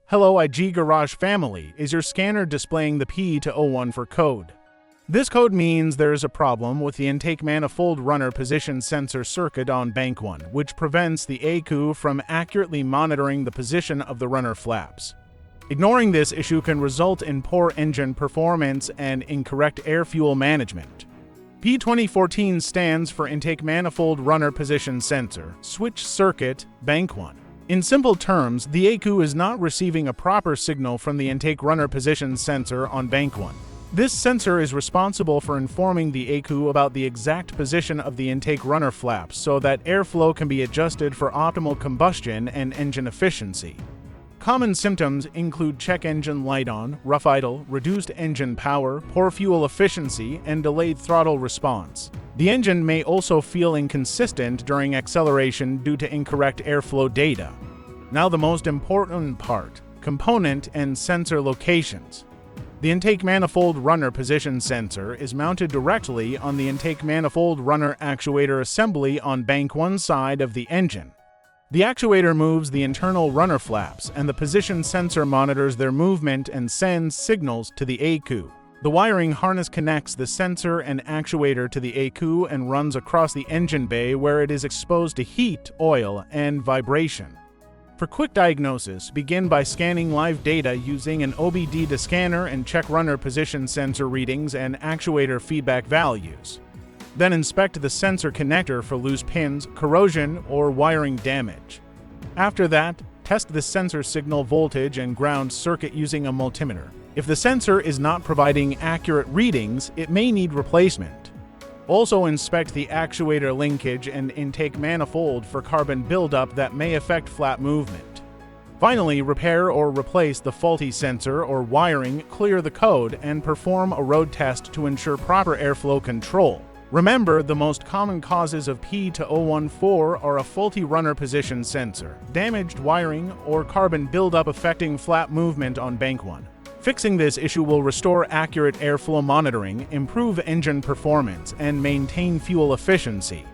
Hello IG Garage family, is your scanner displaying the P2014 code? This code means there is a problem with the Intake Manifold Runner Position Sensor circuit on bank 1, which prevents the ECU from accurately monitoring the position of the runner flaps. Ignoring this issue can result in poor engine performance and incorrect air-fuel management. P2014 stands for Intake Manifold Runner Position Sensor, Switch Circuit, Bank 1. In simple terms, the ECU is not receiving a proper signal from the Intake Runner Position Sensor on bank 1. This sensor is responsible for informing the ECU about the exact position of the intake runner flaps so that airflow can be adjusted for optimal combustion and engine efficiency. Common symptoms include check engine light on, rough idle, reduced engine power, poor fuel efficiency, and delayed throttle response. The engine may also feel inconsistent during acceleration due to incorrect airflow data. Now the most important part, component and sensor locations. The Intake Manifold Runner Position Sensor is mounted directly on the Intake Manifold Runner Actuator assembly on bank 1 side of the engine. The actuator moves the internal runner flaps, and the position sensor monitors their movement and sends signals to the ECU. The wiring harness connects the sensor and actuator to the ECU and runs across the engine bay where it is exposed to heat, oil, and vibration. For quick diagnosis, begin by scanning live data using an OBD2 scanner and check runner position sensor readings and actuator feedback values. Then inspect the sensor connector for loose pins, corrosion, or wiring damage. After that, test the sensor signal voltage and ground circuit using a multimeter. If the sensor is not providing accurate readings, it may need replacement. Also inspect the actuator linkage and intake manifold for carbon buildup that may affect flap movement. Finally, repair or replace the faulty sensor or wiring, clear the code, and perform a road test to ensure proper airflow control. Remember, the most common causes of P2014 are a faulty runner position sensor, damaged wiring, or carbon buildup affecting flap movement on bank 1. Fixing this issue will restore accurate airflow monitoring, improve engine performance, and maintain fuel efficiency.